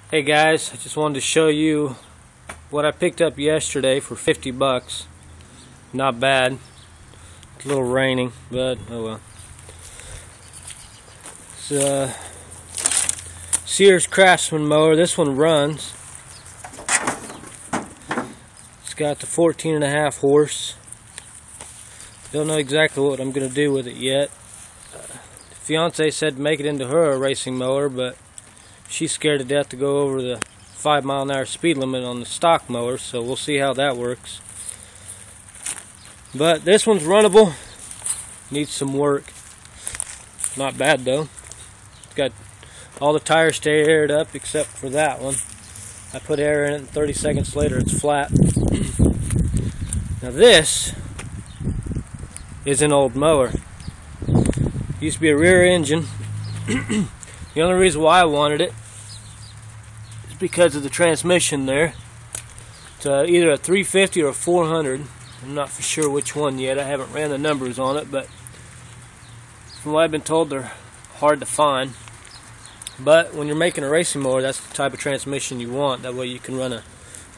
Hey guys, I just wanted to show you what I picked up yesterday for 50 bucks. Not bad. It's a little raining, but oh well. It's a Sears Craftsman mower. This one runs. It's got the 14.5 horse. Don't know exactly what I'm going to do with it yet. The fiance said make it into her a racing mower, but she's scared to death to go over the 5-mile-an-hour speed limit on the stock mower, so we'll see how that works. But this one's runnable. Needs some work. Not bad though. It's got all the tires stay aired up except for that one. I put air in it and 30 seconds later it's flat. Now this is an old mower. Used to be a rear engine. The only reason why I wanted it is because of the transmission there. It's either a 350 or a 400. I'm not for sure which one yet. I haven't ran the numbers on it, but from what I've been told, they're hard to find. But when you're making a racing mower, that's the type of transmission you want. That way you can run a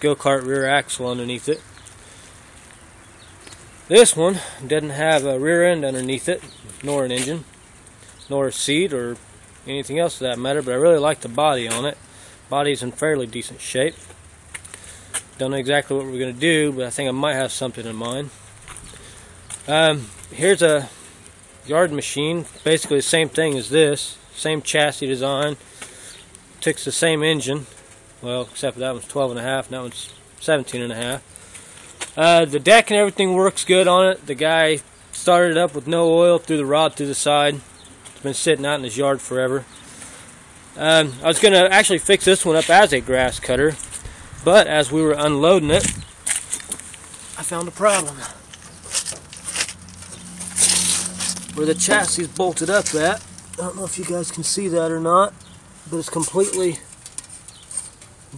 go-kart rear axle underneath it. This one doesn't have a rear end underneath it, nor an engine, nor a seat, or anything else for that matter, but I really like the body on it. Body's in fairly decent shape. Don't know exactly what we're going to do, but I think I might have something in mind. Here's a yard machine, basically the same thing as this, same chassis design. Takes the same engine, well, except for that one's 12.5 and that one's 17.5. The deck and everything works good on it. The guy started it up with no oil, threw the rod through the side. It's been sitting out in his yard forever. I was going to actually fix this one up as a grass cutter, but as we were unloading it, I found a problem. Where the chassis is bolted up at, I don't know if you guys can see that or not, but it's completely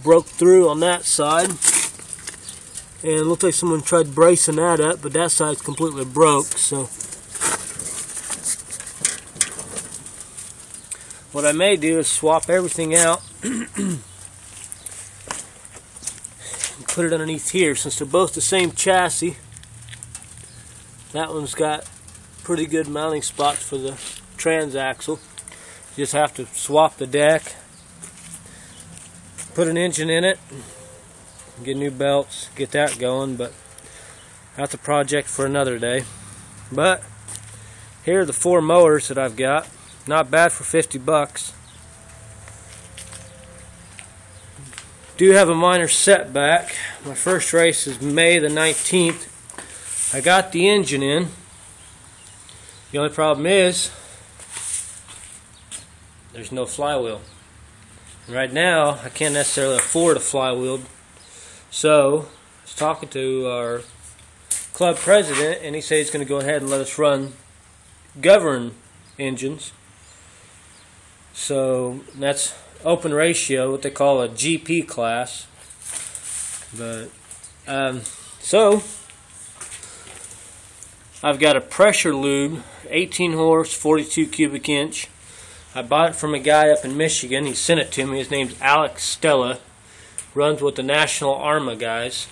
broke through on that side. And it looked like someone tried bracing that up, but that side's completely broke, so what I may do is swap everything out and put it underneath here, since they're both the same chassis. That one's got pretty good mounting spots for the transaxle. You just have to swap the deck, put an engine in it, get new belts, get that going, but that's a project for another day. But here are the 4 mowers that I've got. Not bad for 50 bucks. Do have a minor setback. My first race is May the 19th. I got the engine in. The only problem is there's no flywheel. Right now I can't necessarily afford a flywheel. So I was talking to our club president, and he said he's going to go ahead and let us run govern engines. So that's open ratio, what they call a GP class. But so I've got a pressure lube, 18 horse, 42 cubic inch. I bought it from a guy up in Michigan. He sent it to me. His name's Alex Stella. Runs with the National Arma guys.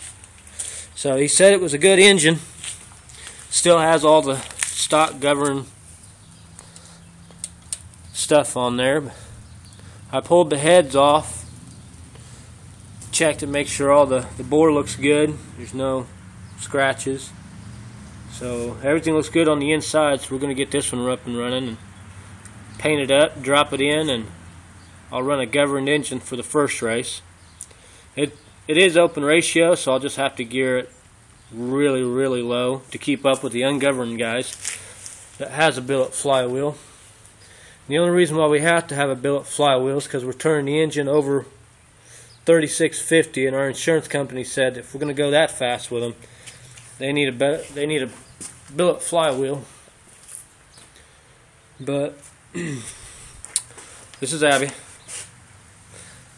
So he said it was a good engine. Still has all the stock govern stuff on there. I pulled the heads off, checked to make sure all the bore looks good. There's no scratches. So everything looks good on the inside, so we're going to get this one up and running and paint it up, drop it in, and I'll run a governed engine for the first race. It is open ratio, so I'll just have to gear it really, really low to keep up with the ungoverned guys. That has a billet flywheel. The only reason why we have to have a billet flywheel is because we're turning the engine over 3650, and our insurance company said if we're going to go that fast with them, they need a billet flywheel. But this is Abby.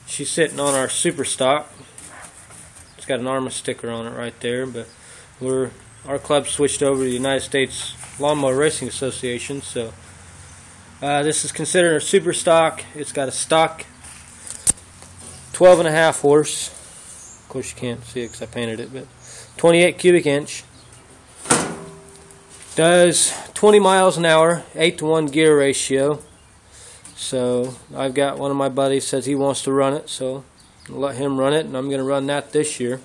She's sitting on our super stock. It's got an Arma sticker on it right there, but our club switched over to the United States Lawnmower Racing Association, so this is considered a super stock. It's got a stock 12.5 horse. Of course you can't see it because I painted it, but 28 cubic inch. Does 20 miles an hour, 8-to-1 gear ratio. So I've got one of my buddies says he wants to run it, so I'll let him run it, and I'm going to run that this year.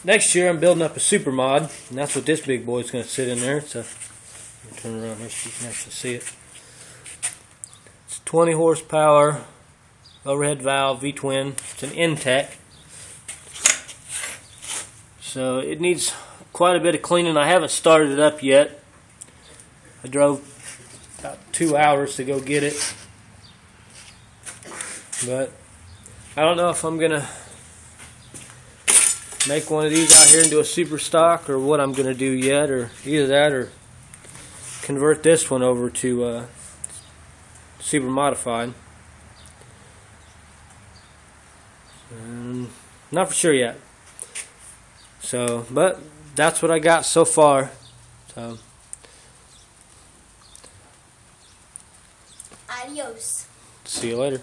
Next year I'm building up a super mod, and that's what this big boy is going to sit in there. It's a, turn around here so you can actually see it. It's 20 horsepower, overhead valve, V-twin. It's an Intech. So it needs quite a bit of cleaning. I haven't started it up yet. I drove about 2 hours to go get it. But I don't know if I'm going to make one of these out here and do a super stock, or what I'm going to do yet, or either that or convert this one over to super modified. Not for sure yet. So, but that's what I got so far. So, adios. see you later.